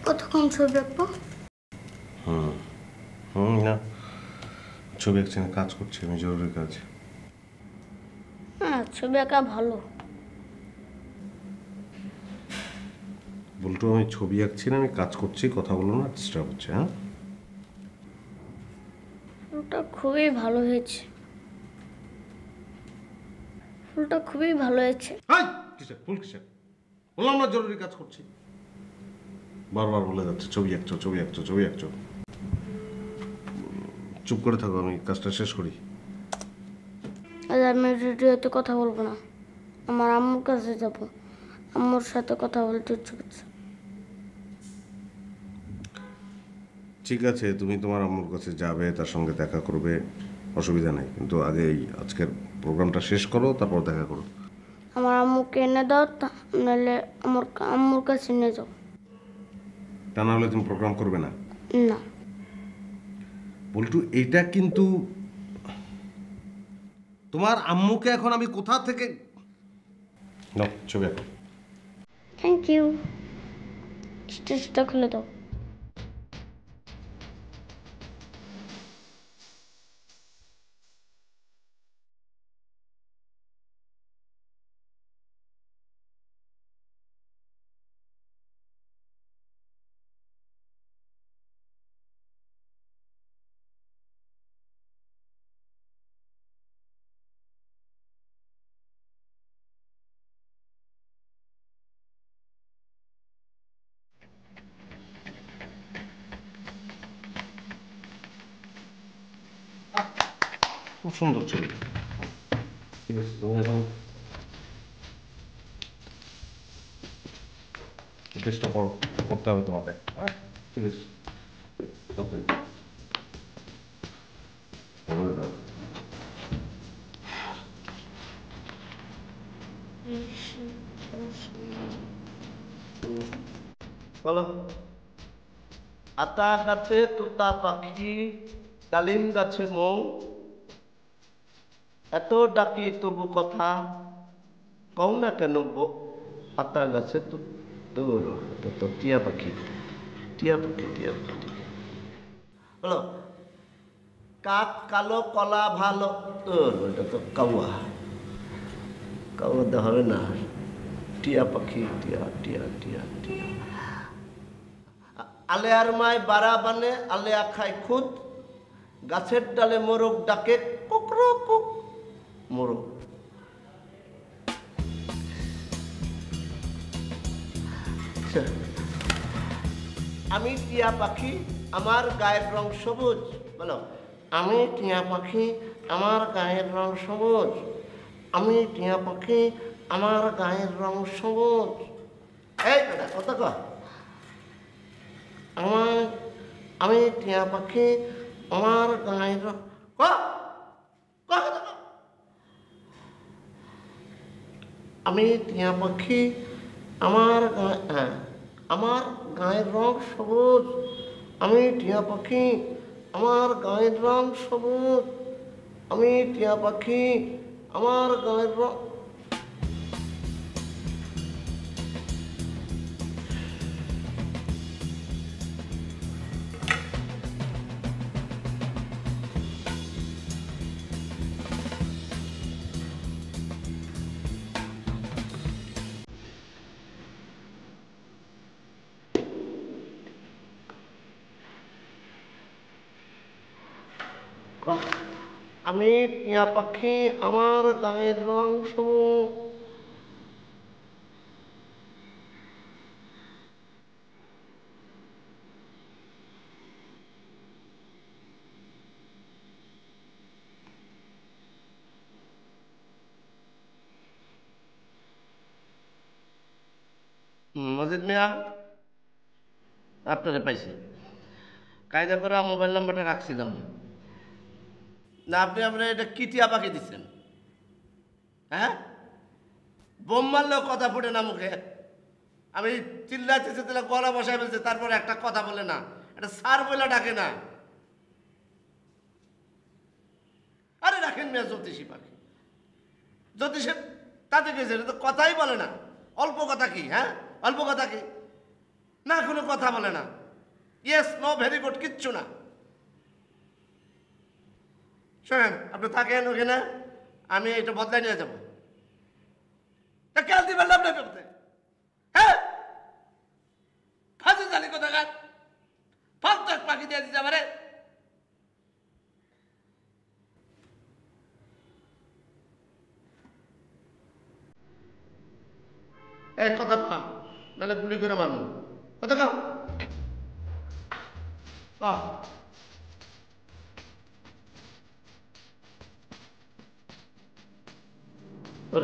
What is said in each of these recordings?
কতক্ষণ ছবি আঁকবো? না ছবি আঁকছি না, কাজ করছি আমি, জরুরি কাজ। হ্যাঁ, ছবি আঁকা ভালো। বলতো আমি ছবি আঁকছি না, আমি কাজ করছি, কথা বলো না, ডিস্টার্ব হচ্ছে। হ্যাঁ, ফুলটা খুবই ভালো হয়েছে। ফুলটা খুবই ভালো হয়েছে। কিসের ফুল, কিসের? বললাম না জরুরি কাজ করছি, বারবার বলে যাচ্ছে ছবি আঁকছো, ছবি আঁকছো, ছবি আঁকছো। চুপ করে থাকো, আমি কাজটা শেষ করি। আজ আমি রেডিওতে কথা বলবো না, আমার আম্মুর কাছে যাব, আম্মুর সাথে কথা বলতে ইচ্ছে করছে। ঠিক আছে, তুমি তোমার আম্মুর কাছে যাবে, তার সঙ্গে দেখা করবে, অসুবিধা নেই, কিন্তু আগে এই আজকের প্রোগ্রামটা শেষ করো, তারপর দেখা করো। আমার আম্মুকে এনে দাও, নাহলে আমার আম্মুর কাছে নিয়ে যাও। তা না হলে তুমি প্রোগ্রাম করবে না? না। বল্টু, এইটা কিন্তু তোমার আম্মুকে এখন আমি কোথা থেকে নাও ছবি আঁকো। Thank you. স্টেজটা খুলে দাও। খুব সুন্দর ছবি। ঠিক আছে, তুমি এখন চেষ্টা করো, করতে হবে তোমাকে। ঠিক আছে, বলো। আতা গাছে তোতা পাখি, ডালিম গাছে মৌ, এত ডাকি তবু কথা কও না কেন গো। আতা গাছে তো দূর তো টিয়া পাখি, টিয়া পাখি, টিয়া পাখি। বলো। কাক কালো কলা ভালো, তোর ওটা তো কাউয়া, কাউয়া তো হবে না। টিয়া পাখি, টিয়া টিয়া টিয়া টিয়া। আলেয়ার মায় বাড়া বানে, আলেয়া খায় খুদ, গাছের ডালে মোরগ ডাকে কুকরো কুক, মোরগ। আমি টিয়া পাখি, আমার গায়ের রং সবুজ। বলো। আমি টিয়া পাখি, আমার গায়ের রং সবুজ। আমি টিয়া পাখি, আমার গায়ের রং সবুজ। এই দাদা কত কর। আমি টিয়া পাখি, আমার গায়ের রং আমি টিয়া পাখি, আমার আমার গায়ের রং সবুজ। আমি টিয়া পাখি, আমার গায়ের রং সবুজ। আমি টিয়া পাখি, আমার গায়ের রং। আমি টিয়া পাখি, আমার গায়ের রং সবুজ। মজিদ মিয়া, আপনারে পাইছি। কায়দা করে মোবাইল নাম্বারটা রাখছিলাম না। আপনি আপনার এটা কি টিয়া পাখি দিচ্ছেন? হ্যাঁ, বোম মারলেও কথা ফুটে না মুখে। আমি চিল্লাতে চিল্লা গলা বসায় ফেলছে, তারপরে একটা কথা বলে না, এটা স্যার বলে ডাকে না। আরে রাখেন মিয়া জ্যোতিষী পাখি, জ্যোতিষের তাতে গেছে, এটা তো কথাই বলে না। অল্প কথা কি? হ্যাঁ, অল্প কথা কি? না কোনো কথা বলে না, ইয়েস নো ভেরি গুড, কিচ্ছু না। শোনেন, আপনি থাকেন ওখানে, আমি এটা বদলাই নিয়ে যাবো। কেন দিবেন না আপনার করতে? হ্যাঁ, ফাঁসি জানি কোথাকার, ফালতু এক পাখি দিয়ে দিতে পারে। এক কথা পা, নাহলে গুলি করে মারবো। কথা কাও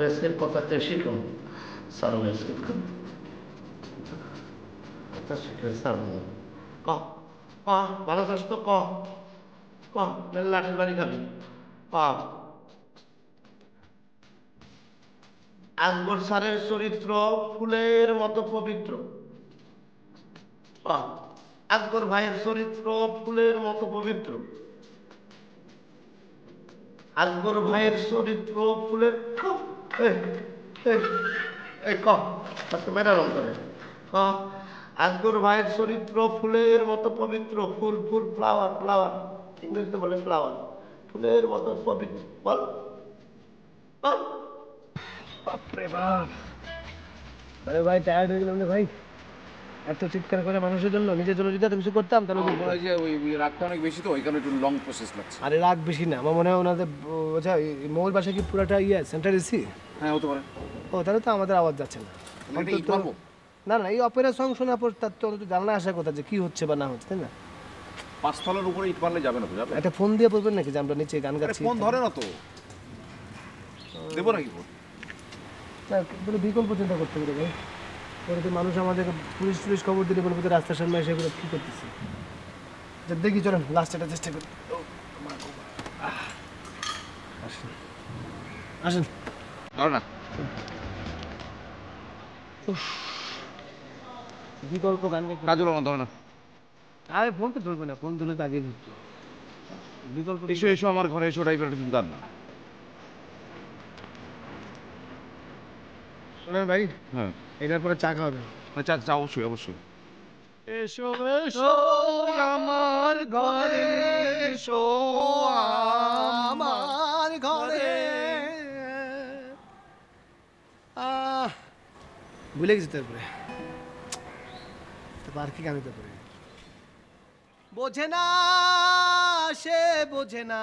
রেসের কথাতে শিখো, সারো রেসের কথা শিখে সারো। ক ক ভালো চাস তো ক ক, লাঠির বাড়ি খাবি। ক আকবর স্যারের চরিত্র ফুলের মতো পবিত্র। আকবর ভাইয়ের চরিত্র ফুলের মতো পবিত্র। আকবর ভাইয়ের চরিত্র ফুলের মেরা রং করে। আকবর ভাইয়ের চরিত্র ফুলের মতো পবিত্র। ফুল ফুল ফ্লাওয়ার ফ্লাওয়ার, ইংরেজিতে বলে ফ্লাওয়ার। ফুলের মতো পবিত্র। বল বাপরে বাপ, আরে ভাই টায়ার্ড হয়ে গেলাম রে ভাই। এত চিৎকার করে মানুষের জন্য, নিজের জন্য যদি এত কিছু করতাম তাহলে আমার মনে হয় যে ওই রাগটা অনেক বেশি, তো ওই কারণে একটু লং প্রসেস লাগছে। আরে রাগ বেশি না, আমার মনে হয় ওনাদের আচ্ছা মৌল বাসা কি পুরাটা সেন্টার এসি? হ্যাঁ হতে পারে। ও তাহলে তো আমাদের আওয়াজ যাচ্ছে না। এটা ঈদ পারবো? না না, এই অপেরা সং শোনার পর তার তো অন্তত জানা আসার কথা যে কি হচ্ছে বা না হচ্ছে, তাই না? পাঁচতলার উপরে ইট পারলে যাবে না তো? যাবে। একটা ফোন দিয়ে বলবেন নাকি যে আমরা নিচে গান গাচ্ছি? ফোন ধরে না তো, দেবো নাকি ফোন? না, বলে বিকল্প চিন্তা করতে পারে ভাই। পরে তো মানুষ আমাদের পুলিশ টুলিশ খবর দিলে বলবো যে রাস্তার সামনে এসে এগুলো কী করতেছে। দেখি চলেন লাস্ট এটা চেষ্টা করি। আসেন আসেন। ধরে না। বিকল্প গান কাজল না, ধরে না। আরে ফোন তো ধরবে না, ফোন ধরলে তো আগে বিকল্প। এসো এসো আমার ঘরে এসো, টাইপের গান না। শোনেন ভাই, হ্যাঁ এটার পরে চা খাওয়াবে। চা চা অবশ্যই অবশ্যই। এসো এসো আমার ঘরে, এসো আমার ঘরে। ভুলে গেছি তারপরে আর কি গান তারপরে। বোঝে না সে বোঝে না,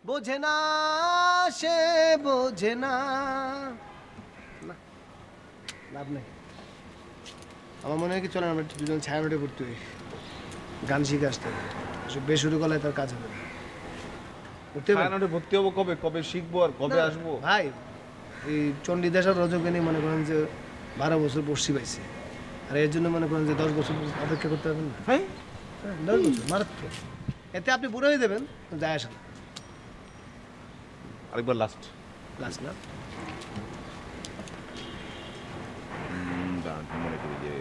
বোঝে না সে বোঝে না। লাভ নেই। আমার মনে হয় কি চলেন আমরা দুজন ছায়া নোটে ভর্তি হই, গান শিখে আসতে হবে। বেসুরু গলায় তার কাজ হবে না। ছায়ানটে ভর্তি হবো কবে? কবে শিখবো আর কবে আসবো? ভাই এই চণ্ডীদাস আর রজকিনী মনে করেন যে 12 বছর বর্ষি পাইছে, আর এর জন্য মনে করেন যে 10 বছর অপেক্ষা করতে পারবেন না। হ্যাঁ 10 বছর মারাত্মক। এতে আপনি বুড়ো হয়ে যাবেন, যায় আসেন। আরেকবার লাস্ট লাস্ট না, মনে করি যে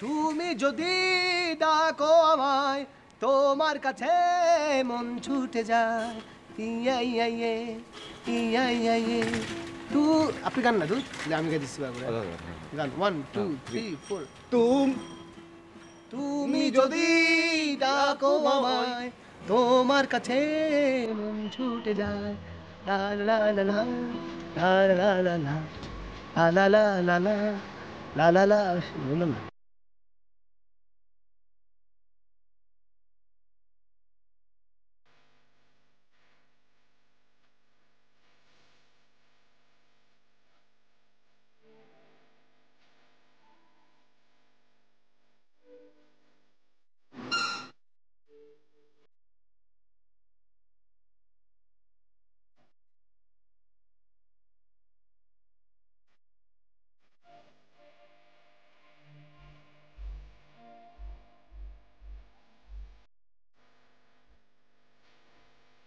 তুমি যদি ডাকো আমায়, তোমার কাছে মন ছুটে যায়। আপনি গান না আমি গাই দিচ্ছি গান। 1 2 3 4। তুমি যদি ডাকো আমায়, তোমার কাছে মন ছুটে যায়। লা লা লা লা লা লা লা লা লা লা লা লা লা লা লা। বললাম না?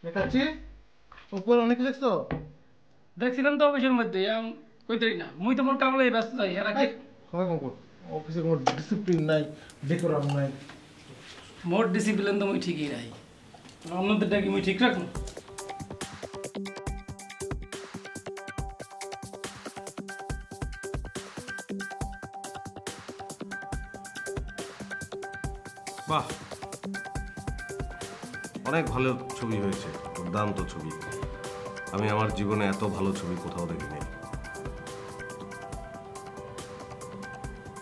দেখাচ্ছি উপর অনেক দেখছো? দেখছিলাম তো অফিসের মধ্যে কইতে না, মুই তো মোর কামলাই ব্যস্ত যাই। এর আগে অফিসে কোনো ডিসিপ্লিন নাই, ডেকোরাম নাই। মোর ডিসিপ্লিন তো মুই ঠিকই রাখি, অন্যদেরটা কি মুই ঠিক রাখুন? বাহ, অনেক ভালো ছবি হয়েছে, দুর্দান্ত ছবি। আমি আমার জীবনে এত ভালো ছবি কোথাও দেখিনি।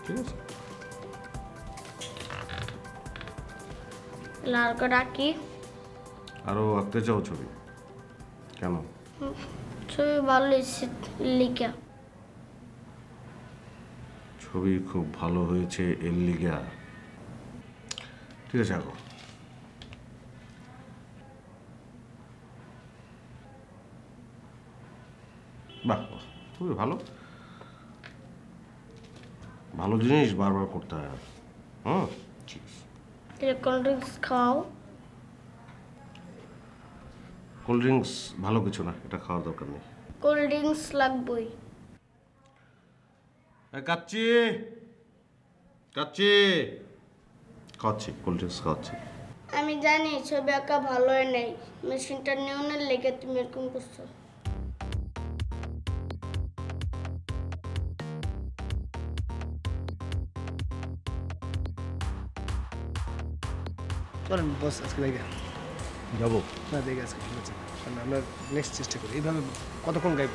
ঠিক আছে, লালকে ডাকি। আরো আঁকতে চাও ছবি? কেন? ছবি ভালো হয়েছে লিখা। ছবি খুব ভালো হয়েছে এর লিগা? ঠিক আছে, আঁকো। বাহ বাহ, খুবই ভালো। ভালো জিনিস বারবার করতে হয়। হুম, ঠিক আছে। কোল্ড ড্রিঙ্কস খাও। কোল্ড ড্রিঙ্কস ভালো কিছু না, এটা খাওয়ার দরকার নেই। কোল্ড ড্রিঙ্কস লাগবেই। কাচ্চি কাচ্চি খাচ্ছি, কোল্ড ড্রিঙ্কস খাচ্ছি। আমি জানি ছবি আঁকা ভালো হয় নাই, মেশিনটা নিউনের লেগে তুমি এরকম করছো। চলেন বস, আজকে দেখে যাবো। না দেখে আজকে ঠিক আছে, কারণ আমরা নেক্সট চেষ্টা করি। এইভাবে কতক্ষণ গাইব?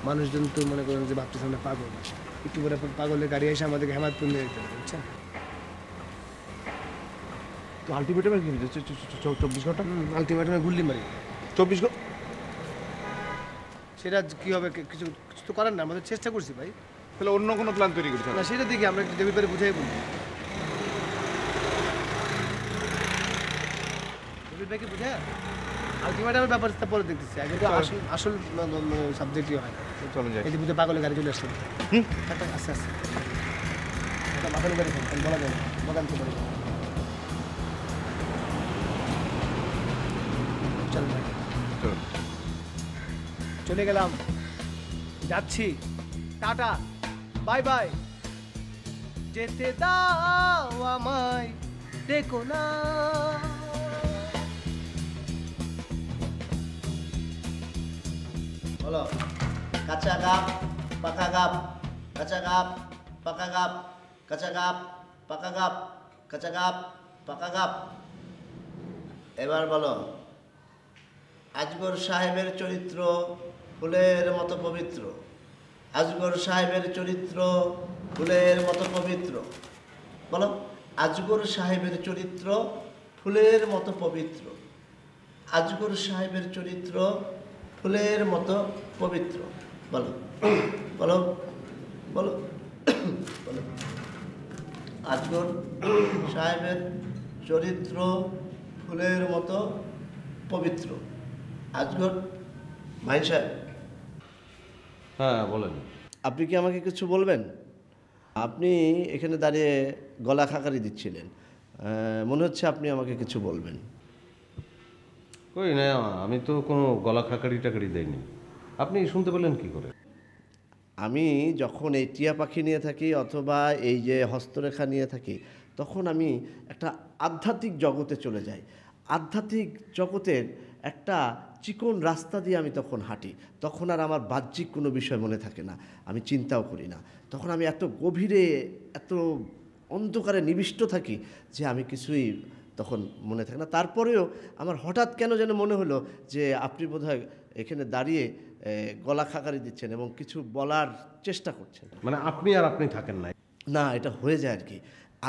মানুষজন তো মনে করেন যে ভাবতেছে আমরা পাগল, একটু করে পাগলের গাড়ি এসে আমাদেরকে হেমাদপুর নিয়ে যেতে পারে, বুঝছেন? তো আলটিমেটাম কি 24 ঘন্টা? আলটিমেটামে গুল্লি মারি 24 ঘন্টা? সেটা কি হবে? কিছু কিছু তো করার না, আমাদের চেষ্টা করছি ভাই। তাহলে অন্য কোনো প্ল্যান তৈরি করতে হবে। না সেটা দেখি আমরা একটু দেবী পারে বুঝাই বলি। দেবী ভাইকে বুঝা আলটিমেটামের ব্যাপারটা পরে দেখতেছি, আগে তো আসল আসল সাবজেক্টই হয় না। চলে যাই। এই যে বুঝে পাগলের গাড়ি চলে আসছে। আস্তে আস্তে মাথার গাড়ি বলা যায় না, বলান তো পারি। চল ভাই, চলো। চলে গেলাম, যাচ্ছি, টাটা, বাই বাই। যেতে দাও আমায়, দেখো না। বলো, কাঁচা গাপ, পাকা গাপ, কাঁচা গাপ, পাকা গাপ, কাঁচা গাপ, পাকা গাপ, কাঁচা গাপ, পাকা গাপ। এবার বলো, আজগর সাহেবের চরিত্র ফুলের মতো পবিত্র। আজগর সাহেবের চরিত্র ফুলের মতো পবিত্র। বলো, আজগর সাহেবের চরিত্র ফুলের মতো পবিত্র। আজগর সাহেবের চরিত্র ফুলের মতো পবিত্র। বলো বলো বলো বলো, আজগর সাহেবের চরিত্র ফুলের মতো পবিত্র। আজগর ভাই সাহেব, হ্যাঁ বলেন। আপনি কি আমাকে কিছু বলবেন? আপনি এখানে দাঁড়িয়ে গলা খাকারি দিচ্ছিলেন, মনে হচ্ছে আপনি আমাকে কিছু বলবেন। কই না, আমি তো কোনো গলা খাকারি টাকারি দেইনি। আপনি শুনতে পেলেন কি করে? আমি যখন এই টিয়া পাখি নিয়ে থাকি অথবা এই যে হস্তরেখা নিয়ে থাকি, তখন আমি একটা আধ্যাত্মিক জগতে চলে যাই। আধ্যাত্মিক জগতের একটা চিকন রাস্তা দিয়ে আমি তখন হাঁটি। তখন আর আমার বাহ্যিক কোনো বিষয় মনে থাকে না, আমি চিন্তাও করি না। তখন আমি এত গভীরে, এত অন্ধকারে নিবিষ্ট থাকি যে আমি কিছুই তখন মনে থাকে না। তারপরেও আমার হঠাৎ কেন যেন মনে হলো যে আপনি বোধহয় এখানে দাঁড়িয়ে গলা খাকারি দিচ্ছেন এবং কিছু বলার চেষ্টা করছেন। মানে আপনি আর আপনি থাকেন না? না, এটা হয়ে যায় আর কি।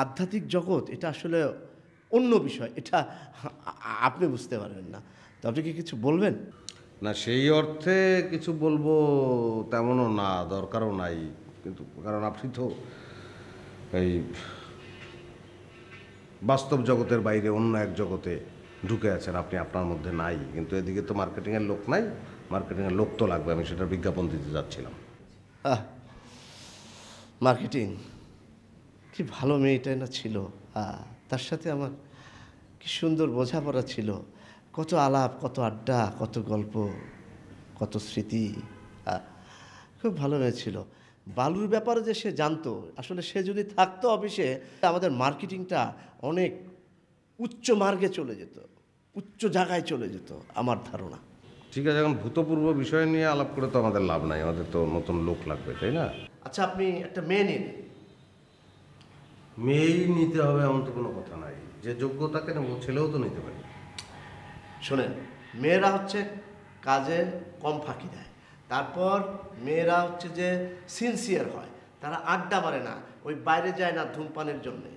আধ্যাত্মিক জগৎ এটা আসলে অন্য বিষয়, এটা আপনি বুঝতে পারবেন না। তো আপনি কি কিছু বলবেন? না, সেই অর্থে কিছু বলবো তেমনও না, দরকারও নাই। কিন্তু কারণ আপনি তো এই বাস্তব জগতের বাইরে অন্য এক জগতে ঢুকে আছেন, আপনি আপনার মধ্যে নাই। কিন্তু এদিকে তো মার্কেটিংয়ের লোক নাই, মার্কেটিংয়ের লোক তো লাগবে। আমি সেটা বিজ্ঞাপন দিতে যাচ্ছিলাম। মার্কেটিং, কি ভালো মেয়েটাই না ছিল। তার সাথে আমার কি সুন্দর বোঝাপড়া ছিল, কত আলাপ, কত আড্ডা, কত গল্প, কত স্মৃতি। খুব ভালো মেয়ে ছিল। বালুর ব্যাপারে যে সে জানতো, আসলে সে যদি থাকতো অফিসে, আমাদের মার্কেটিংটা অনেক উচ্চ মার্গে চলে যেত, উচ্চ জায়গায় চলে যেত আমার ধারণা। ঠিক আছে, এখন ভূতপূর্ব বিষয় নিয়ে আলাপ করে তো আমাদের লাভ নাই, আমাদের তো নতুন লোক লাগবে, তাই না? আচ্ছা, আপনি একটা মেয়ে নিন, মেয়েই নিতে হবে এমন তো কোনো কথা নাই, যে যোগ্যতাকে নেব ছেলেও তো নিতে পারে। শোনেন, মেয়েরা হচ্ছে কাজে কম ফাঁকি দেয়, তারপর মেয়েরা হচ্ছে যে সিনসিয়ার হয়, তারা আড্ডা মারে না, ওই বাইরে যায় না ধূমপানের জন্যে,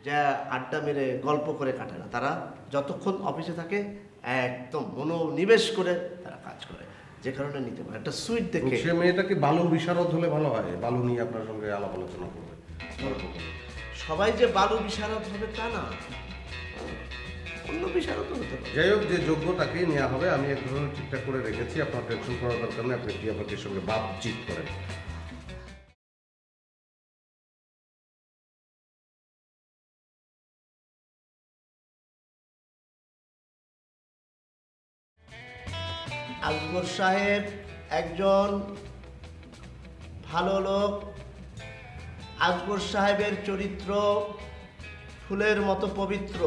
যা আড্ডা মেরে গল্প করে কাটে না, তারা যতক্ষণ অফিসে থাকে একদম মনোনিবেশ করে তারা কাজ করে, যে কারণে নিতে পারে। একটা সুইট দেখে সে মেয়েটাকে বালু বিশারদ হলে ভালো হয়, বালু নিয়ে আপনার সঙ্গে আলাপ আলোচনা করবে। সবাই যে বালু বিশারদ হবে তা না, অন্য বিশারদ হতে পারে। যাই হোক, যে যোগ্যতাকেই নেওয়া হবে, আমি এক ধরনের ঠিকঠাক করে রেখেছি, আপনার টেনশন করার দরকার নেই, আপনি টিয়া পাখির সঙ্গে বাতচিত করেন। আকবর সাহেব একজন ভালো লোক। আকবর সাহেবের চরিত্র ফুলের মতো পবিত্র।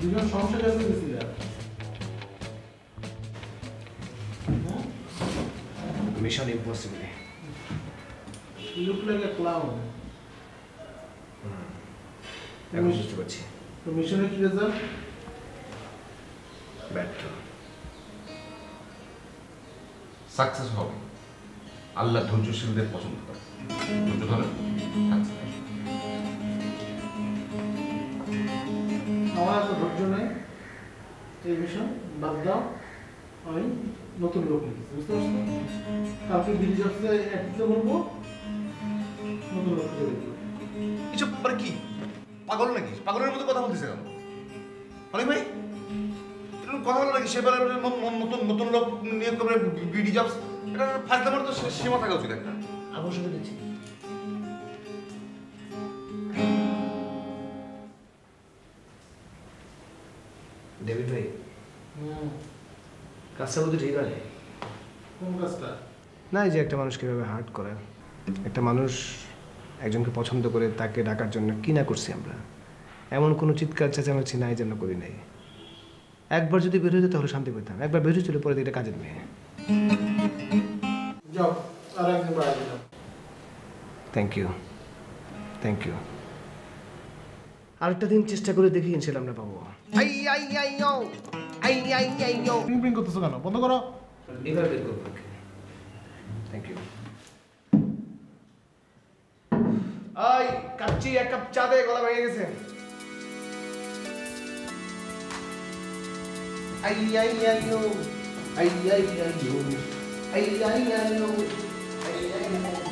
দুজন সংসার যাবে গেছিল। Mission impossible. Look like a clown. এখন বুঝতে পারছি। তো মিশনের কি রেজাল্ট? ব্যর্থ। সাকসেস হবে। আল্লাহ ধৈর্যশীলদের পছন্দ করে। ধৈর্য ধরেন। আমার এত ধৈর্য নেই, এই মিশন বাদ দাও, আমি নতুন লোক লিখেছি, বুঝতে পারছো? কালকে দিল্লি অফিসে একদিকে বলবো, নতুন লোক খুঁজে দেখবো। এসব মানে কি? পাগল নাকি? পাগলের মতো কথা বলতেছে কেন? অনেক ভাই এরকম কথা বলো নাকি? সেবার নতুন নতুন লোক নিয়োগ করে বিডি জবস, এটা ফাজলামার তো সীমা থাকা উচিত একটা। অবশ্যই দিচ্ছি। ডেভিড ভাই, কাজটা বলতে ঠিক আছে? কোন কাজটা? না, এই যে একটা মানুষ কীভাবে হার্ট করে, একটা মানুষ একজনকে পছন্দ করে তাকে ডাকার জন্য কি না করছি আমরা, এমন কোনো চিৎকার চেঁচামেচি নাই যেন করি নাই। একবার যদি বের হয়ে যেত তাহলে শান্তি পেতাম, একবার বের হয়েছিল পরে এটা কাজের মেয়ে। যাও, আর একদিন বাড়া দিলাম। Thank you, thank you. আরেকটা দিন চেষ্টা করে দেখি ইনশাল্লাহ আমরা পাবো। পিং করতেছো কেন? বন্ধ করো। এবার বের করবো। Thank you. আই কাচ্চি, এক কাপ চা দে, গলা ভেঙে গেছে। আই আই আই ও, আই আই আই ও, আই আই আই ও, আই আই আই ও।